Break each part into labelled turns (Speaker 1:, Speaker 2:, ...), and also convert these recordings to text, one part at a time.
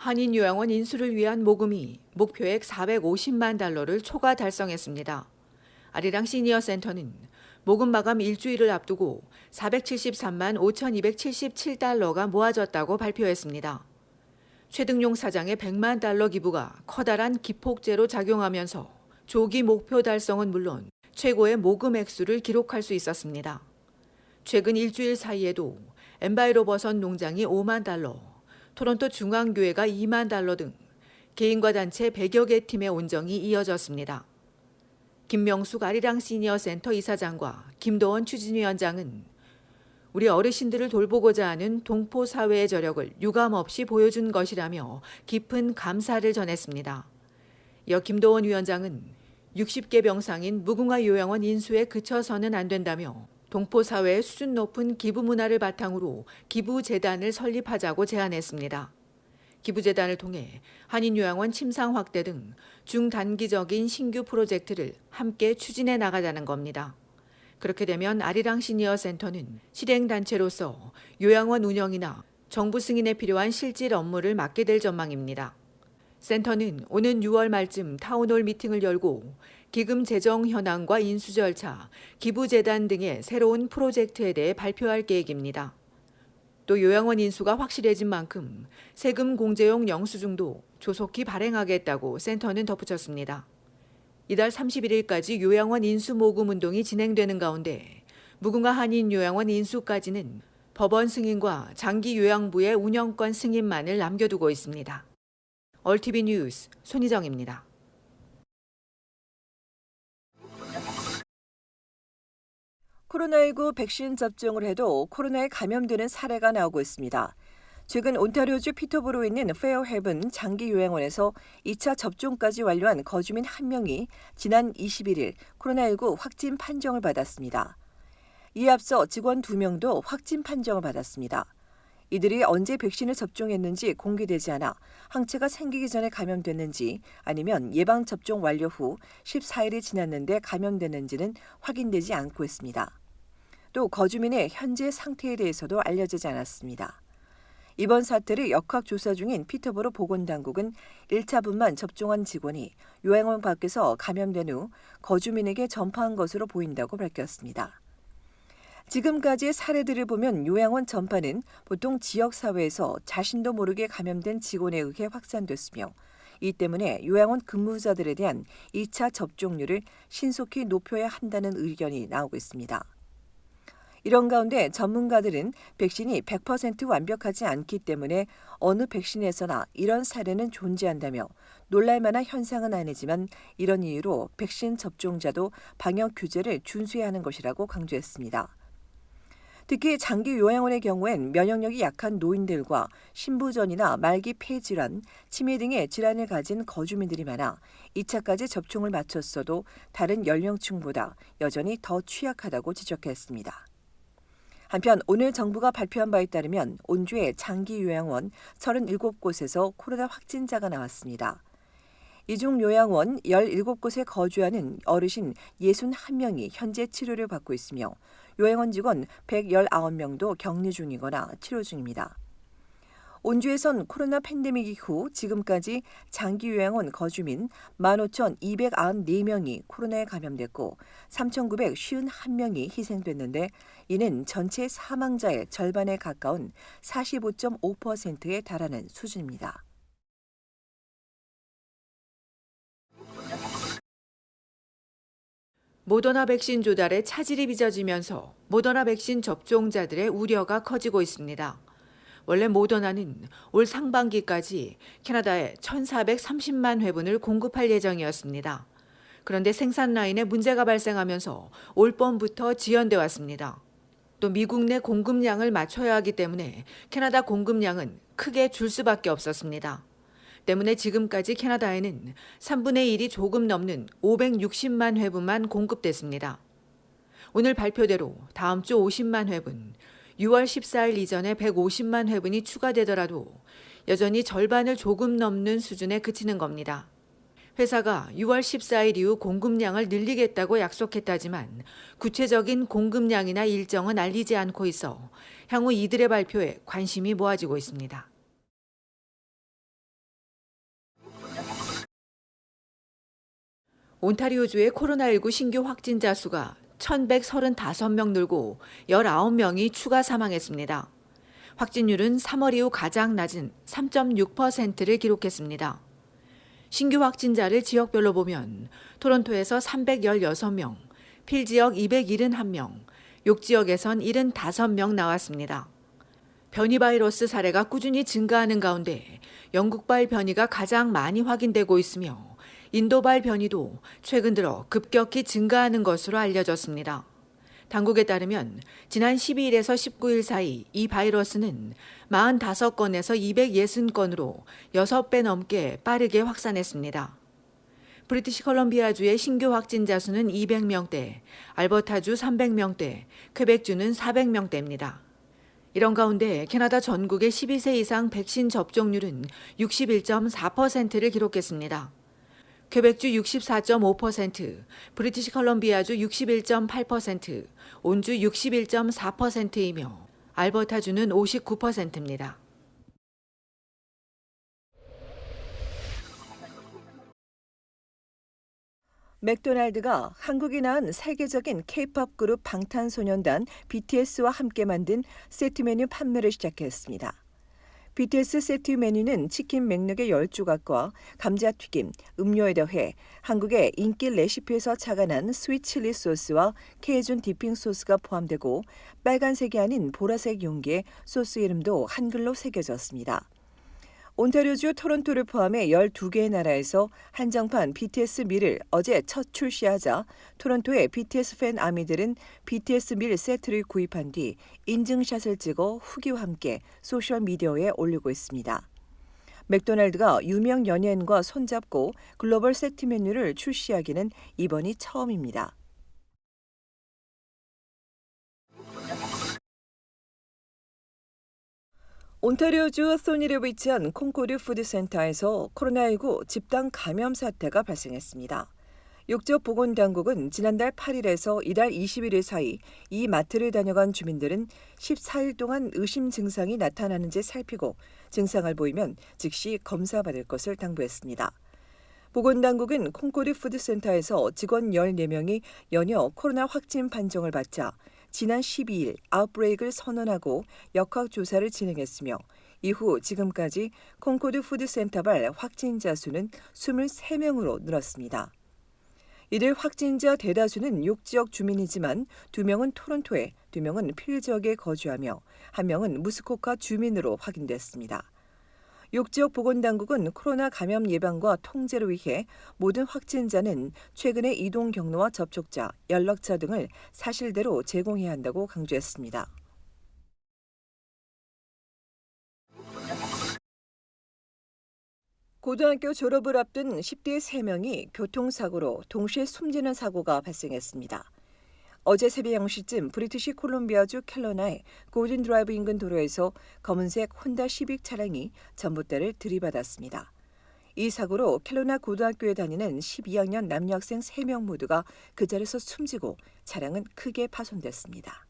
Speaker 1: 한인요양원 인수를 위한 모금이 목표액 450만 달러를 초과 달성했습니다. 아리랑 시니어 센터는 모금 마감 일주일을 앞두고 473만 5,277달러가 모아졌다고 발표했습니다. 최등용 사장의 100만 달러 기부가 커다란 기폭제로 작용하면서 조기 목표 달성은 물론 최고의 모금 액수를 기록할 수 있었습니다. 최근 일주일 사이에도 엠바이로 버섯 농장이 5만 달러, 토론토 중앙교회가 2만 달러 등 개인과 단체 100여 개 팀의 온정이 이어졌습니다. 김명숙 아리랑 시니어 센터 이사장과 김도원 추진위원장은 우리 어르신들을 돌보고자 하는 동포 사회의 저력을 유감없이 보여준 것이라며 깊은 감사를 전했습니다. 이어 김도원 위원장은 60개 병상인 무궁화 요양원 인수에 그쳐서는 안 된다며 동포 사회의 수준 높은 기부 문화를 바탕으로 기부재단을 설립하자고 제안했습니다. 기부재단을 통해 한인요양원 침상 확대 등 중단기적인 신규 프로젝트를 함께 추진해 나가자는 겁니다. 그렇게 되면 아리랑 시니어 센터는 실행단체로서 요양원 운영이나 정부 승인에 필요한 실질 업무를 맡게 될 전망입니다. 센터는 오는 6월 말쯤 타운홀 미팅을 열고 기금 재정 현황과 인수 절차, 기부재단 등의 새로운 프로젝트에 대해 발표할 계획입니다. 또 요양원 인수가 확실해진 만큼 세금 공제용 영수증도 조속히 발행하겠다고 센터는 덧붙였습니다. 이달 31일까지 요양원 인수 모금 운동이 진행되는 가운데 무궁화 한인요양원 인수까지는 법원 승인과 장기요양부의 운영권 승인만을 남겨두고 있습니다. 얼티비 뉴스 손희정입니다.
Speaker 2: 코로나19 백신 접종을 해도 코로나에 감염되는 사례가 나오고 있습니다. 최근 온타리오주 피터보로에 있는 페어헤븐 장기요양원에서 2차 접종까지 완료한 거주민 1명이 지난 21일 코로나19 확진 판정을 받았습니다. 이에 앞서 직원 2명도 확진 판정을 받았습니다. 이들이 언제 백신을 접종했는지 공개되지 않아 항체가 생기기 전에 감염됐는지 아니면 예방접종 완료 후 14일이 지났는데 감염됐는지는 확인되지 않고 있습니다. 또 거주민의 현재 상태에 대해서도 알려지지 않았습니다. 이번 사태를 역학조사 중인 피터보로 보건당국은 1차분만 접종한 직원이 요양원 밖에서 감염된 후 거주민에게 전파한 것으로 보인다고 밝혔습니다. 지금까지의 사례들을 보면 요양원 전파는 보통 지역사회에서 자신도 모르게 감염된 직원에 의해 확산됐으며 이 때문에 요양원 근무자들에 대한 2차 접종률을 신속히 높여야 한다는 의견이 나오고 있습니다. 이런 가운데 전문가들은 백신이 100% 완벽하지 않기 때문에 어느 백신에서나 이런 사례는 존재한다며 놀랄만한 현상은 아니지만 이런 이유로 백신 접종자도 방역 규제를 준수해야 하는 것이라고 강조했습니다. 특히 장기 요양원의 경우엔 면역력이 약한 노인들과 신부전이나 말기 폐질환, 치매 등의 질환을 가진 거주민들이 많아 2차까지 접종을 마쳤어도 다른 연령층보다 여전히 더 취약하다고 지적했습니다. 한편 오늘 정부가 발표한 바에 따르면 온주의 장기 요양원 37곳에서 코로나 확진자가 나왔습니다. 이 중 요양원 17곳에 거주하는 어르신 61명이 현재 치료를 받고 있으며 요양원 직원 119명도 격리 중이거나 치료 중입니다. 온주에선 코로나 팬데믹 이후 지금까지 장기요양원 거주민 15,294명이 코로나에 감염됐고 3,951명이 희생됐는데 이는 전체 사망자의 절반에 가까운 45.5%에 달하는 수준입니다.
Speaker 1: 모더나 백신 조달에 차질이 빚어지면서 모더나 백신 접종자들의 우려가 커지고 있습니다. 원래 모더나는 올 상반기까지 캐나다에 1,430만 회분을 공급할 예정이었습니다. 그런데 생산 라인에 문제가 발생하면서 올 봄부터 지연돼 왔습니다. 또 미국 내 공급량을 맞춰야 하기 때문에 캐나다 공급량은 크게 줄 수밖에 없었습니다. 때문에 지금까지 캐나다에는 3분의 1이 조금 넘는 560만 회분만 공급됐습니다. 오늘 발표대로 다음 주 50만 회분, 6월 14일 이전에 150만 회분이 추가되더라도 여전히 절반을 조금 넘는 수준에 그치는 겁니다. 회사가 6월 14일 이후 공급량을 늘리겠다고 약속했다지만 구체적인 공급량이나 일정은 알리지 않고 있어 향후 이들의 발표에 관심이 모아지고 있습니다. 온타리오주의 코로나19 신규 확진자 수가 1,135명 늘고 19명이 추가 사망했습니다. 확진율은 3월 이후 가장 낮은 3.6%를 기록했습니다. 신규 확진자를 지역별로 보면 토론토에서 316명, 필 지역 271명, 욕 지역에선 75명 나왔습니다. 변이 바이러스 사례가 꾸준히 증가하는 가운데 영국발 변이가 가장 많이 확인되고 있으며 인도발 변이도 최근 들어 급격히 증가하는 것으로 알려졌습니다. 당국에 따르면 지난 12일에서 19일 사이 이 바이러스는 45건에서 260건으로 6배 넘게 빠르게 확산했습니다. 브리티시 컬럼비아주의 신규 확진자 수는 200명대, 알버타주 300명대, 퀘벡주는 400명대입니다. 이런 가운데 캐나다 전국의 12세 이상 백신 접종률은 61.4%를 기록했습니다. 퀘벡주 64.5%, 브리티시 컬럼비아주 61.8%, 온주 61.4%이며 알버타주는 59%입니다.
Speaker 2: 맥도날드가 한국이 낳은 세계적인 K-팝 그룹 방탄소년단 BTS와 함께 만든 세트 메뉴 판매를 시작했습니다. BTS 세트 메뉴는 치킨 맥락의 10조각과 감자튀김, 음료에 더해 한국의 인기 레시피에서 착안한 스윗 칠리 소스와 케이준 디핑 소스가 포함되고 빨간색이 아닌 보라색 용기에 소스 이름도 한글로 새겨졌습니다. 온타리오주 토론토를 포함해 12개의 나라에서 한정판 BTS 밀을 어제 첫 출시하자 토론토의 BTS 팬 아미들은 BTS 밀 세트를 구입한 뒤 인증샷을 찍어 후기와 함께 소셜미디어에 올리고 있습니다. 맥도날드가 유명 연예인과 손잡고 글로벌 세트 메뉴를 출시하기는 이번이 처음입니다. 온타리오주 소니에 위치한 콩코드 푸드센터에서 코로나19 집단 감염 사태가 발생했습니다. 육지보건당국은 지난달 8일에서 이달 21일 사이 이 마트를 다녀간 주민들은 14일 동안 의심 증상이 나타나는지 살피고 증상을 보이면 즉시 검사받을 것을 당부했습니다. 보건당국은 콩코드 푸드센터에서 직원 14명이 연이어 코로나 확진 판정을 받자 지난 12일 아웃브레이크를 선언하고 역학조사를 진행했으며 이후 지금까지 콩코드 푸드센터발 확진자 수는 23명으로 늘었습니다. 이들 확진자 대다수는 욕지역 주민이지만 2명은 토론토에, 2명은 필 지역에 거주하며 1명은 무스코카 주민으로 확인됐습니다. 욕지역 보건당국은 코로나 감염 예방과 통제를 위해 모든 확진자는 최근의 이동 경로와 접촉자, 연락처 등을 사실대로 제공해야 한다고 강조했습니다. 고등학교 졸업을 앞둔 10대 3명이 교통사고로 동시에 숨지는 사고가 발생했습니다. 어제 새벽 0시쯤 브리티시 콜롬비아주 켈러나의 골든 드라이브 인근 도로에서 검은색 혼다 시빅 차량이 전봇대를 들이받았습니다. 이 사고로 켈러나 고등학교에 다니는 12학년 남녀학생 3명 모두가 그 자리에서 숨지고 차량은 크게 파손됐습니다.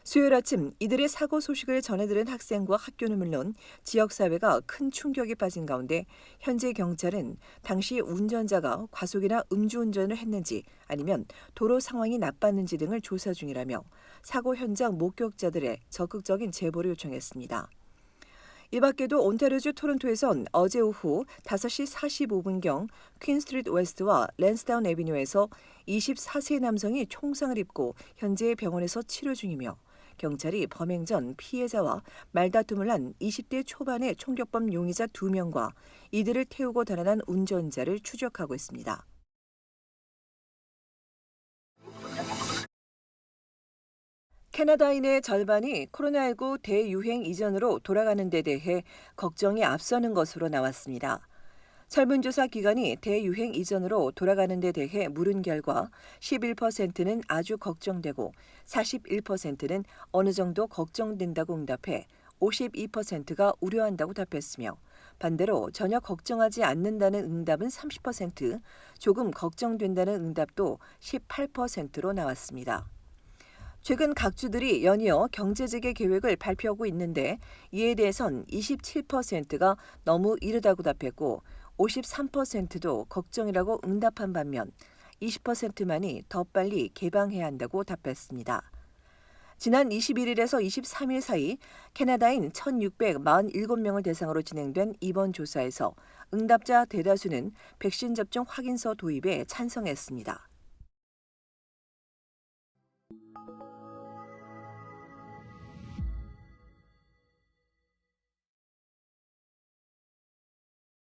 Speaker 2: 수요일 아침 이들의 사고 소식을 전해들은 학생과 학교는 물론 지역사회가 큰 충격에 빠진 가운데 현재 경찰은 당시 운전자가 과속이나 음주운전을 했는지 아니면 도로 상황이 나빴는지 등을 조사 중이라며 사고 현장 목격자들의 적극적인 제보를 요청했습니다. 이 밖에도 온타리오주 토론토에선 어제 오후 5시 45분경 퀸스트리트 웨스트와 랜스다운 애비뉴에서 24세 남성이 총상을 입고 현재 병원에서 치료 중이며 경찰이 범행 전 피해자와 말다툼을 한 20대 초반의 총격범 용의자 2명과 이들을 태우고 달아난 운전자를 추적하고 있습니다. 캐나다인의 절반이 코로나19 대유행 이전으로 돌아가는 데 대해 걱정이 앞서는 것으로 나왔습니다. 설문조사 기관이 대유행 이전으로 돌아가는 데 대해 물은 결과 11%는 아주 걱정되고 41%는 어느 정도 걱정된다고 응답해 52%가 우려한다고 답했으며 반대로 전혀 걱정하지 않는다는 응답은 30%, 조금 걱정된다는 응답도 18%로 나왔습니다. 최근 각 주들이 연이어 경제재개 계획을 발표하고 있는데 이에 대해선 27%가 너무 이르다고 답했고 53%도 걱정이라고 응답한 반면 20%만이 더 빨리 개방해야 한다고 답했습니다. 지난 21일에서 23일 사이 캐나다인 1,647명을 대상으로 진행된 이번 조사에서 응답자 대다수는 백신 접종 확인서 도입에 찬성했습니다.